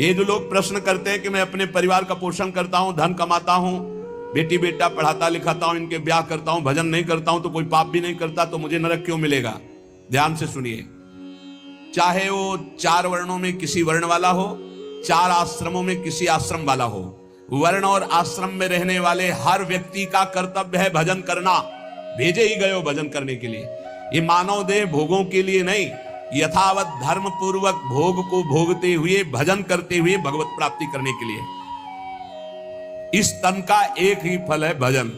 ये जो लोग प्रश्न करते हैं कि मैं अपने परिवार का पोषण करता हूं, धन कमाता हूं, बेटी बेटा पढ़ाता लिखाता हूं, इनके ब्याह करता हूं, भजन नहीं करता हूं, तो कोई पाप भी नहीं करता, तो मुझे नरक क्यों मिलेगा? ध्यान से सुनिए, चाहे वो 4 वर्णों में किसी वर्ण वाला हो, 4 आश्रमों में किसी आश्रम वाला हो, वर्ण और आश्रम में रहने वाले हर व्यक्ति का कर्तव्य है भजन करना। भेजे ही गए हो भजन करने के लिए। ये मानव देह भोगों के लिए नहीं, यथावत धर्म पूर्वक भोग को भोगते हुए, भजन करते हुए भगवत प्राप्ति करने के लिए। इस तन का एक ही फल है भजन।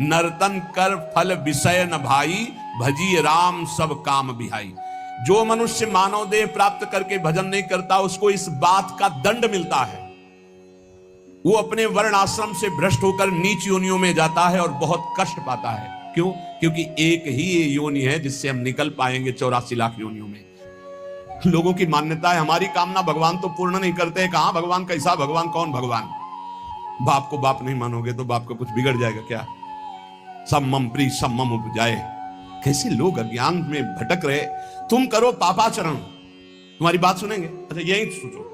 नर्तन कर फल विषय न भाई, भजी राम सब काम बिहाई। जो मनुष्य मानव देह प्राप्त करके भजन नहीं करता, उसको इस बात का दंड मिलता है। वो अपने वर्ण आश्रम से भ्रष्ट होकर नीच योनियों में जाता है और बहुत कष्ट पाता है। क्यों? क्योंकि एक ही ये योनि है जिससे हम निकल पाएंगे 84 लाख योनियों में। लोगों की मान्यता है हमारी कामना भगवान तो पूर्ण नहीं करते। कहां भगवान? कैसा भगवान? कौन भगवान? बाप को बाप नहीं मानोगे तो बाप का कुछ बिगड़ जाएगा क्या? सम्मम प्री सम्मम उपजाए। कैसे लोग अज्ञान में भटक रहे। तुम करो पापाचरण, तुम्हारी बात सुनेंगे? अच्छा यही सोचो,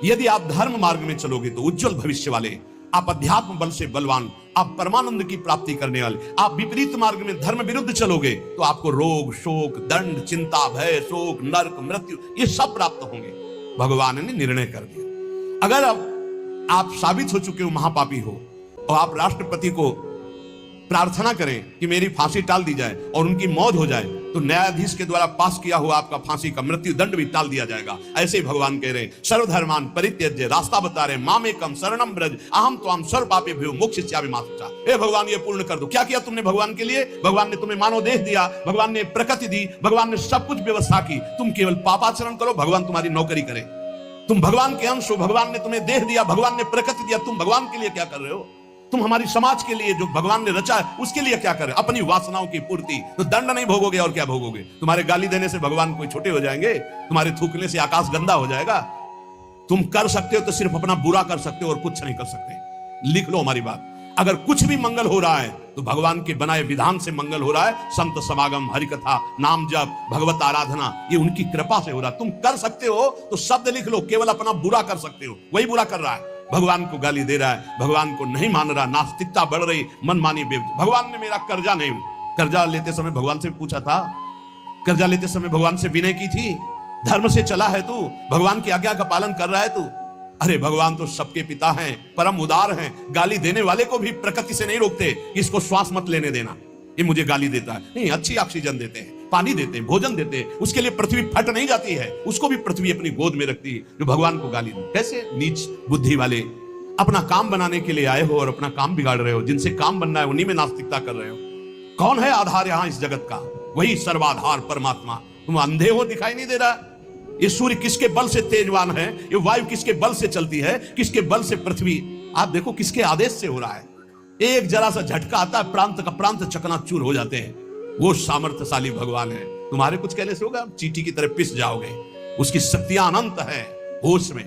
यदि आप धर्म मार्ग में चलोगे तो उज्जवल भविष्य वाले, आप अध्यात्म बल से बलवान, आप परमानंद की प्राप्ति करने वाले। आप विपरीत मार्ग में धर्म विरुद्ध चलोगे तो आपको रोग, शोक, दंड, चिंता, भय, शोक, नरक, मृत्यु ये सब प्राप्त होंगे। भगवान ने निर्णय कर दिया। अगर अब आप साबित हो चुके हो महापापी हो और आप राष्ट्रपति को प्रार्थना करें कि मेरी फांसी टाल दी जाए और उनकी मौत हो जाए, तो न्यायाधीश के द्वारा पास किया हुआ आपका फांसी का मृत्यु दंड भी टाल दिया जाएगा। ऐसे ही भगवान कह रहे, सर्वधर्मान परित्यज्य, रास्ता बता रहे, मामेकम शरणम ब्रज अहम त्वाम सर्व पापेभ्यो मोक्षयिष्यामि मा शुचा। हे भगवान ये पूर्ण कर दो। क्या किया तुमने भगवान के लिए? भगवान ने तुम्हें मानव देह दिया, भगवान ने प्रकृति दी, भगवान ने सब कुछ व्यवस्था की। तुम केवल पापाचरण करो, भगवान तुम्हारी नौकरी करे। तुम भगवान के अंश हो, भगवान ने तुम्हें देह दिया, भगवान ने प्रकृति दिया, तुम भगवान के लिए क्या कर रहे हो? तुम हमारी समाज के लिए जो भगवान ने रचा है उसके लिए क्या कर रहे हो? अपनी वासनाओं की पूर्ति। तो दंड नहीं भोगोगे और क्या भोगोगे? तुम्हारे गाली देने से भगवान कोई छोटे हो जाएंगे? तुम्हारे थूकने से आकाश गंदा हो जाएगा? तुम कर सकते हो तो सिर्फ अपना बुरा कर सकते हो और कुछ नहीं कर सकते। लिख लो हमारी बात। अगर कुछ भी मंगल हो रहा है तो भगवान के बनाए विधान से मंगल हो रहा है। संत समागम, हरिकथा, नाम जप, भगवत आराधना, ये उनकी कृपा से हो रहा है। तुम कर सकते हो तो शब्द लिख लो, केवल अपना बुरा कर सकते हो, वही बुरा कर रहा है। भगवान को गाली दे रहा है, भगवान को नहीं मान रहा, नास्तिकता बढ़ रही, मनमानी बेवजह। भगवान ने मेरा कर्जा नहीं, कर्जा लेते समय भगवान से पूछा था? कर्जा लेते समय भगवान से विनय की थी? धर्म से चला है तू? भगवान की आज्ञा का पालन कर रहा है तू? अरे भगवान तो सबके पिता हैं, परम उदार हैं। गाली देने वाले को भी प्रकृति से नहीं रोकते कि इसको श्वास मत लेने देना, ये मुझे गाली देता है। नहीं, अच्छी ऑक्सीजन देते हैं, पानी देते हैं, भोजन देते हैं। उसके लिए पृथ्वी फट नहीं जाती है, उसको भी पृथ्वी अपनी गोद में रखती है, जो भगवान को गाली दे। कैसे नीच बुद्धि वाले अपना काम बनाने के लिए आए हो और अपना काम बिगाड़ रहे हो। जिनसे काम बनना है उन्हीं में नास्तिकता कर रहे हो। कौन है आधार यहां इस जगत का? वही सर्वाधार परमात्मा। तुम अंधे हो, दिखाई नहीं दे रहा? ये सूर्य किसके बल से तेजवान है? ये वायु किसके बल से चलती है? किसके बल से पृथ्वी? आप देखो किसके आदेश से हो रहा है। एक जरा सा झटका आता है, प्रांत का प्रांत चकनाचूर हो जाते हैं। वो सामर्थ्यशाली भगवान है। तुम्हारे कुछ कहने से होगा? आप चींटी की तरह पिस जाओगे। उसकी शक्तियां अनंत है। होश में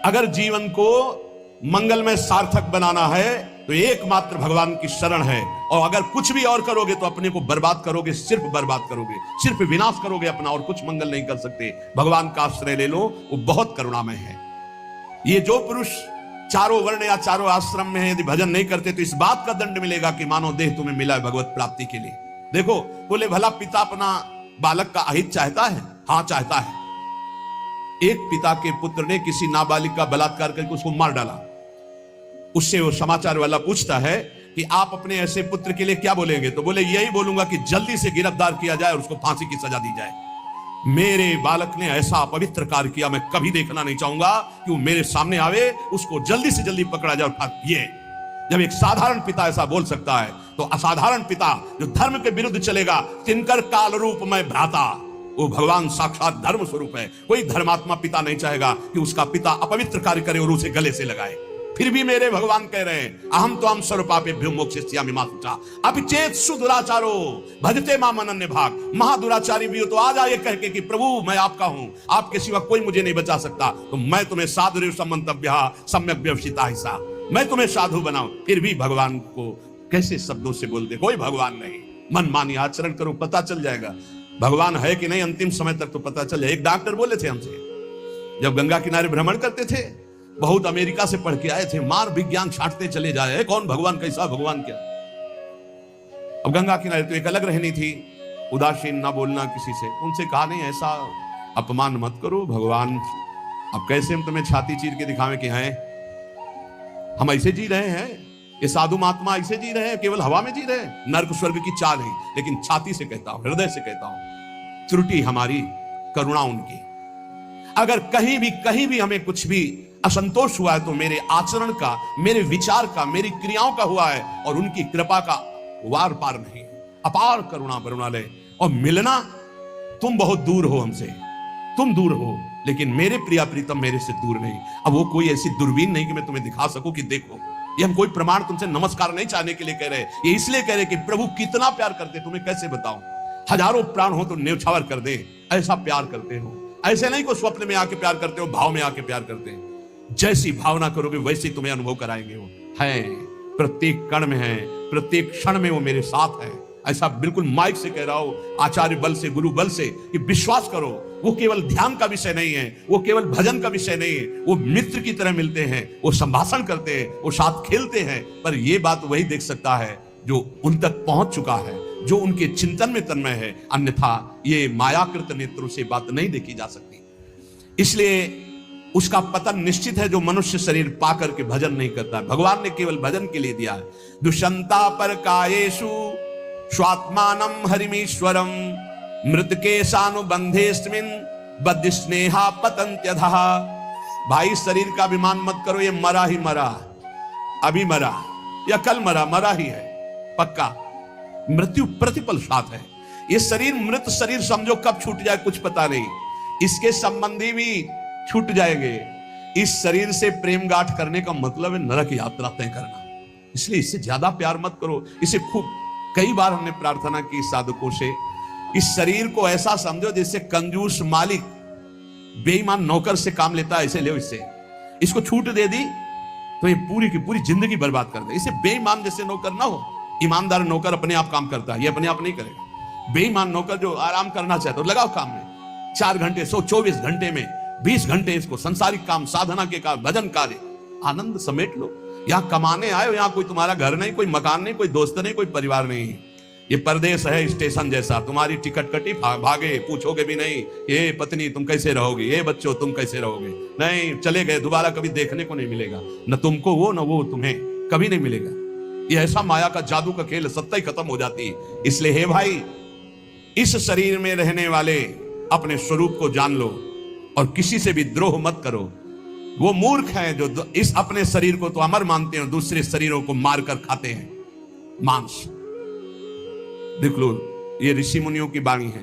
अगर जीवन को मंगलमय सार्थक बनाना है तो एकमात्र भगवान की शरण है। और अगर कुछ भी और करोगे तो अपने को बर्बाद करोगे, सिर्फ बर्बाद करोगे, सिर्फ विनाश करोगे अपना, और कुछ मंगल नहीं कर सकते। भगवान का आश्रय ले लो, वो बहुत करुणामय है। ये जो पुरुष चारों वर्ण या चारों आश्रम में है, यदि भजन नहीं करते तो इस बात का दंड मिलेगा कि मानव देह तुम्हें मिला है भगवत प्राप्ति के लिए। देखो, बोले भला पिता अपना बालक का अहित चाहता है? हाँ चाहता है। एक पिता के पुत्र ने किसी नाबालिग का बलात्कार करके उसको मार डाला। उससे वो समाचार वाला पूछता है कि आप अपने ऐसे पुत्र के लिए क्या बोलेंगे? तो बोले यही बोलूंगा कि जल्दी से गिरफ्तार किया जाए और उसको फांसी की सजा दी जाए। मेरे बालक ने ऐसा अपवित्र कार्य किया, मैं कभी देखना नहीं चाहूंगा कि वो मेरे सामने आवे, उसको जल्दी से जल्दी पकड़ा जाए। ये जब एक साधारण पिता ऐसा बोल सकता है तो असाधारण पिता जो धर्म के विरुद्ध चलेगा, तिनकर काल रूप में भ्राता, वो भगवान साक्षात धर्म स्वरूप है। कोई धर्मात्मा पिता नहीं चाहेगा कि उसका पिता अपवित्र कार्य करे और उसे गले से लगाए। फिर भी मेरे भगवान कह रहे हैं, अहम त्वाम सर्व पापेभ्यो मोक्षयिष्यामि मा शुचा। अपिचेत सुदुराचारो भजते माम अनन्य भाग। महादुराचारी भी हो तो आ जाए कह के कि प्रभु मैं आपका हूं, आपके सिवा कोई मुझे नहीं बचा सकता, तो मैं तुम्हें साधु समंतव्य सम्यक व्यवसिता हिस्सा, मैं तुम्हें साधु बनाऊं। फिर भी भगवान को कैसे शब्दों से बोलते? कोई भगवान नहीं। मनमानी आचरण करो, पता चल जाएगा भगवान है कि नहीं। अंतिम समय तक तो पता चल जाए। एक डॉक्टर बोले थे हमसे, जब गंगा किनारे भ्रमण करते थे, बहुत अमेरिका से पढ़ के आए थे, मार विज्ञान छांटते चले जाए, कौन भगवान, कैसा भगवान, क्या। अब गंगा किनारे तो एक अलग रहनी थी, उदासीन ना बोलना किसी से। उनसे कहा नहीं, ऐसा अपमान मत करो भगवान, अब कैसे हम तुम्हें छाती चीर के दिखावें कि हैं हम ऐसे जी रहे हैं, ये साधु महात्मा ऐसे जी रहे हैं, केवल हवा में जी रहे हैं, नर्क स्वर्ग की चाह नहीं। लेकिन छाती से कहता हूं, हृदय से कहता हूं, त्रुटि हमारी, करुणा उनकी। अगर कहीं भी हमें कुछ भी असंतोष हुआ है तो मेरे आचरण का, मेरे विचार का, मेरी क्रियाओं का हुआ है, और उनकी कृपा का वार पार नहीं। अपार करुणा बरुणालय। और मिलना, तुम बहुत दूर हो हमसे, तुम दूर हो, लेकिन मेरे प्रिया प्रीतम मेरे से दूर नहीं। अब वो कोई ऐसी दूरबीन नहीं कि मैं तुम्हें दिखा सकूं कि देखो। ये हम कोई प्रमाण तुमसे नमस्कार नहीं चाहने के लिए कह रहे, ये इसलिए कह रहे कि प्रभु कितना प्यार करते, तुम्हें कैसे बताऊं। हजारों प्राण हो तो न्यौछावर कर दे, ऐसा प्यार करते हो। ऐसे नहीं को स्वप्न में आके प्यार करते हो, भाव में आके प्यार करते हैं। जैसी भावना करोगे वैसे तुम्हें अनुभव कराएंगे। वो है, प्रत्येक कण में है, प्रत्येक क्षण में वो मेरे साथ है। ऐसा बिल्कुल माइक से कह रहा हूं, आचार्य बल से, गुरु बल से, कि विश्वास करो। वो केवल ध्यान का विषय नहीं है, वो केवल भजन का विषय नहीं है, वो मित्र की तरह मिलते हैं, वो संभाषण करते हैं, वो साथ खेलते हैं। पर ये बात वही देख सकता है जो उन तक पहुंच चुका है, जो उनके चिंतन में तन्मय है। अन्यथा ये मायाकृत नेत्रों से बात नहीं देखी जा सकती। इसलिए उसका पतन निश्चित है जो मनुष्य शरीर पाकर के भजन नहीं करता है। भगवान ने केवल भजन के लिए दिया है। दुष्यंता पर कायेषु स्वात्मानम हरिमीश्वरम मृतकेशानुबंधेस्मिन् बद्ध स्नेहा पतंत्यधः। भाई शरीर का अभिमान मत करो, ये मरा ही मरा, अभी मरा या कल मरा, मरा ही है पक्का। मृत्यु प्रतिपल साथ है। ये शरीर मृत शरीर समझो, कब छूट जाए कुछ पता नहीं। इसके संबंधी भी छूट जाएंगे। इस शरीर से प्रेम गांठ करने का मतलब है नरक यात्रा तय करना। इसलिए इससे ज्यादा प्यार मत करो। इसे खूब कई बार हमने प्रार्थना की साधकों से, इस शरीर को ऐसा समझो जैसे कंजूस मालिक बेईमान नौकर से काम लेता है, ऐसे ले। इससे इसको छूट दे दी तो ये पूरी की पूरी जिंदगी बर्बाद कर दे। इसे बेईमान जैसे नौकर ना हो। ईमानदार नौकर अपने आप काम करता है, ये अपने आप नहीं करेगा। बेईमान नौकर जो आराम करना चाहता है, तो लगाओ काम में 4 घंटे, 124 घंटे में 20 घंटे इसको संसारिक काम, साधना के काम, भजन कार्य, आनंद समेट लो। यहां कमाने आए हो, यहां कोई तुम्हारा घर नहीं, कोई मकान नहीं, कोई दोस्त नहीं, कोई परिवार नहीं। ये परदेश है स्टेशन जैसा। तुम्हारी टिकट कटी, भागे, पूछोगे भी नहीं, ये पत्नी तुम कैसे रहोगे, ये बच्चों तुम कैसे रहोगे, नहीं, चले गए, दोबारा कभी देखने को नहीं मिलेगा। न तुमको वो, न वो तुम्हें, कभी नहीं मिलेगा। ये ऐसा माया का जादू का खेल, सत्ता ही खत्म हो जाती है। इसलिए हे भाई, इस शरीर में रहने वाले अपने स्वरूप को जान लो और किसी से भी द्रोह मत करो। वो मूर्ख हैं जो इस अपने शरीर को तो अमर मानते हैं, दूसरे शरीरों को मारकर खाते हैं मांस। देख लो, ये ऋषि मुनियों की वाणी है।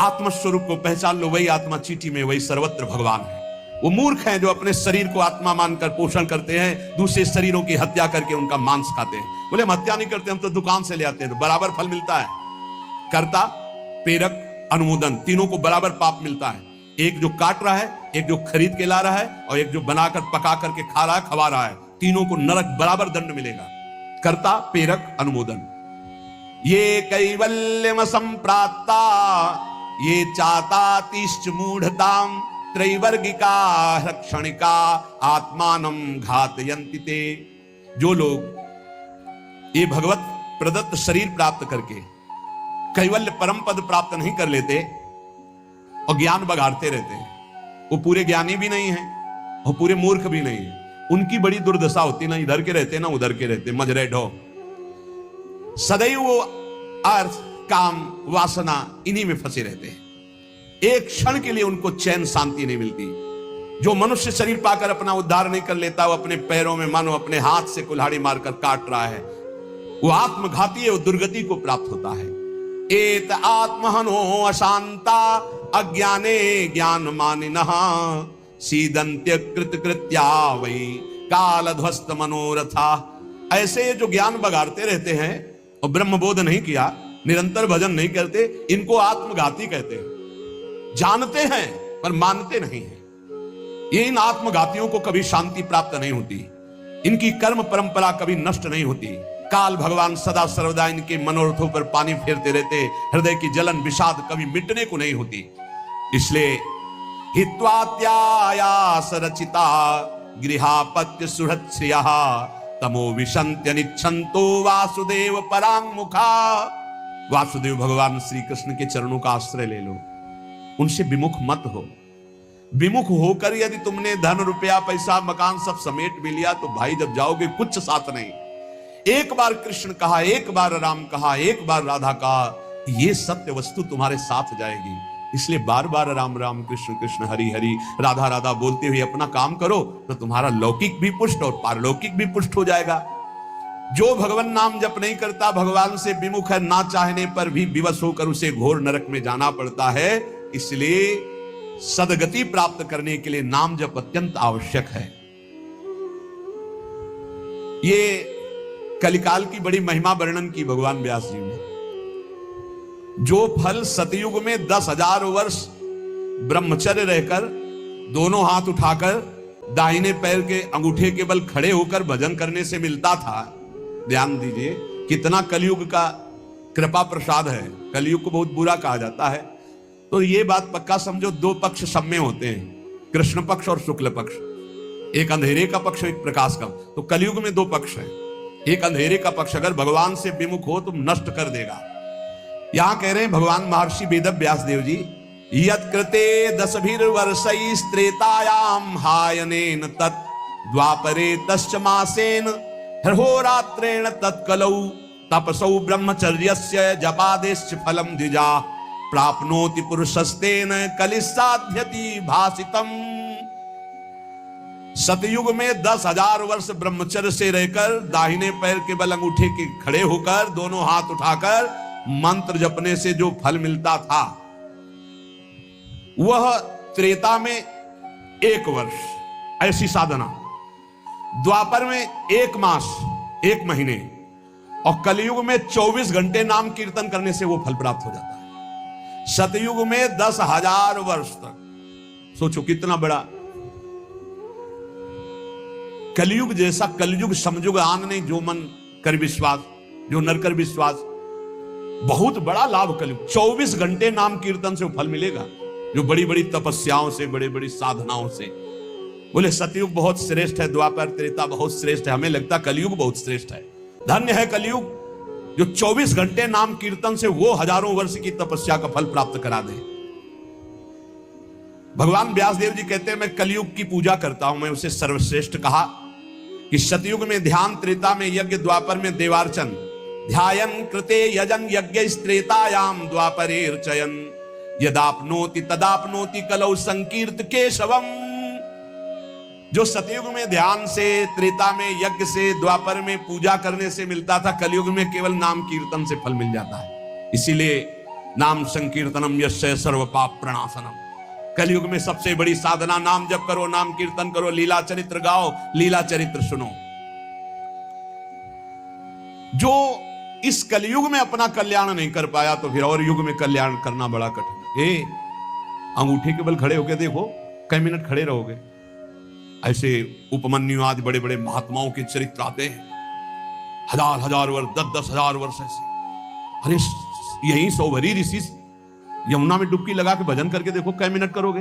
आत्मस्वरूप को पहचान लो, वही आत्मा चीटी में, वही सर्वत्र भगवान है। वो मूर्ख हैं जो अपने शरीर को आत्मा मानकर पोषण करते हैं, दूसरे शरीरों की हत्या करके उनका मांस खाते हैं। बोले हम हत्या नहीं करते, हम तो दुकान से ले आते हैं, तो बराबर फल मिलता है। कर्ता, प्रेरक, अनुमोदन, तीनों को बराबर पाप मिलता है। एक जो काट रहा है, एक जो खरीद के ला रहा है, और एक जो बनाकर पका करके खा रहा है, खवा रहा है, तीनों को नरक बराबर दंड मिलेगा। कर्ता, प्रेरक, अनुमोदन। ये कैवल्यम संप्राप्ता ये चातातिश्च मूढ़ताम त्रैवर्गिका क्षणिका आत्मानम घातयन्ति ते। जो लोग ये भगवत प्रदत्त शरीर प्राप्त करके कैवल्य परम पद प्राप्त नहीं कर लेते और ज्ञान बघाड़ते रहते हैं, वो पूरे ज्ञानी भी नहीं है और पूरे मूर्ख भी नहीं है। उनकी बड़ी दुर्दशा होती, ना इधर के रहते ना उधर के रहते, मजरे ढो। सदैव वो अर्थ, काम, वासना इन्हीं में फंसे रहते हैं। एक क्षण के लिए उनको चैन शांति नहीं मिलती। जो मनुष्य शरीर पाकर अपना उद्धार नहीं कर लेता, वो अपने पैरों में मानो अपने हाथ से कुल्हाड़ी मारकर काट रहा है, वो आत्मघाती है, वो दुर्गति को प्राप्त होता है। एत आत्महनो अशांता अज्ञाने ज्ञान मानिनः सीदंत्य कृत कृत्या वही काल ध्वस्त मनोरथा। ऐसे जो ज्ञान बगाड़ते रहते हैं और ब्रह्म बोध नहीं किया, निरंतर भजन नहीं करते, इनको आत्मघाती कहते हैं। जानते हैं पर मानते नहीं हैं। ये इन आत्मघातियों को कभी शांति प्राप्त नहीं होती, इनकी कर्म परंपरा कभी नष्ट नहीं होती। काल भगवान सदा सर्वदा इनके मनोरथों पर पानी फेरते रहते, हृदय की जलन विषाद कभी मिटने को नहीं होती। इसलिए हित्वात्यायास रचिता गृहापत्य सुहृत्स्रियः तमो विशन्त्यनिच्छन्तो वासुदेव परांगमुखा। वासुदेव भगवान श्री कृष्ण के चरणों का आश्रय ले लो, उनसे विमुख मत हो। विमुख होकर यदि तुमने धन रुपया पैसा मकान सब समेट भी लिया तो भाई जब जाओगे कुछ साथ नहीं। एक बार कृष्ण कहा, एक बार राम कहा, एक बार राधा कहा, ये सत्य वस्तु तुम्हारे साथ जाएगी। इसलिए बार बार राम राम कृष्ण कृष्ण हरि हरि राधा राधा बोलते हुए अपना काम करो तो तुम्हारा लौकिक भी पुष्ट और पारलौकिक भी पुष्ट हो जाएगा। जो भगवान नाम जप नहीं करता, भगवान से विमुख है, ना चाहने पर भी विवश होकर उसे घोर नरक में जाना पड़ता है। इसलिए सदगति प्राप्त करने के लिए नाम जप अत्यंत आवश्यक है। ये कलिकाल की बड़ी महिमा वर्णन की भगवान व्यास जी ने। जो फल सतयुग में 10,000 वर्ष ब्रह्मचर्य रहकर दोनों हाथ उठाकर दाहिने पैर के अंगूठे के बल खड़े होकर भजन करने से मिलता था, ध्यान दीजिए कितना कलयुग का कृपा प्रसाद है। कलयुग को बहुत बुरा कहा जाता है, तो ये बात पक्का समझो, दो पक्ष सब में होते हैं, कृष्ण पक्ष और शुक्ल पक्ष, एक अंधेरे का पक्ष एक प्रकाश का। तो कलयुग में दो पक्ष है, एक अंधेरे का पक्ष अगर भगवान से विमुख हो तो नष्ट कर देगा। यहां कह रहे हैं भगवान महर्षि वेद व्यास देव जी, यत्कृते 10 त्रेतायाम हायनेन तत् द्वापरे तश्च मासेन हरहोरात्रेण तत्कलौ तपसौ ब्रह्मचर्यस्य जपादेश्च फलम द्विजा प्राप्नोति पुरुषस्तेन कलिसाध्यति भासितम। सतयुग में 10,000 वर्ष ब्रह्मचर्य से रहकर दाहिने पैर के बल अंगूठे के खड़े होकर दोनों हाथ उठाकर मंत्र जपने से जो फल मिलता था वह त्रेता में 1 वर्ष ऐसी साधना, द्वापर में 1 मास 1 महीने और कलयुग में 24 घंटे नाम कीर्तन करने से वो फल प्राप्त हो जाता है। सतयुग में 10,000 वर्ष तक, सोचो कितना बड़ा। कलयुग जैसा कलयुग समयुग आन नहीं, जो मन कर विश्वास, जो नर कर विश्वास, बहुत बड़ा लाभ कलयुग। 24 घंटे नाम कीर्तन से फल मिलेगा, जो बड़ी बड़ी तपस्याओं से, बड़ी बड़ी साधनाओं से। बोले सतयुग बहुत श्रेष्ठ है, द्वापर त्रेता बहुत श्रेष्ठ है, हमें लगता कलयुग बहुत श्रेष्ठ है। धन्य है कलयुग जो 24 घंटे नाम कीर्तन से वो हजारों वर्ष की तपस्या का फल प्राप्त करा दे। भगवान व्यासदेव जी कहते हैं मैं कलयुग की पूजा करता हूं, मैं उसे सर्वश्रेष्ठ कहा कि सतयुग में ध्यान, त्रेता में यज्ञ, द्वापर में देवार्चन, ध्यायन कृते यजन यज्ञ त्रेतायाम द्वापरेर्चयन यदाप्नोति तदाप्नोति कलौ संकीर्त केशवम। जो सतयुग में ध्यान से, त्रेता में यज्ञ से, द्वापर में पूजा करने से मिलता था, कलयुग में केवल नाम कीर्तन से फल मिल जाता है। इसीलिए नाम संकीर्तनम यस्य सर्व पाप प्रणाशनम। कलयुग में सबसे बड़ी साधना नाम जप करो, नाम कीर्तन करो, लीला चरित्र गाओ, लीला चरित्र सुनो। जो इस कलयुग में अपना कल्याण नहीं कर पाया तो फिर और युग में कल्याण करना बड़ा कठिन है। अंगूठे के बल खड़े होके देखो, कई मिनट खड़े रहोगे। ऐसे उपमन्यु आदि बड़े बड़े महात्माओं के चरित्र आते हैं, 1000 वर्ष, 10,000 वर्ष ऐसे। अरे यही सौभरी ऋषि यमुना में डुबकी लगा के भजन करके देखो, कई मिनट करोगे।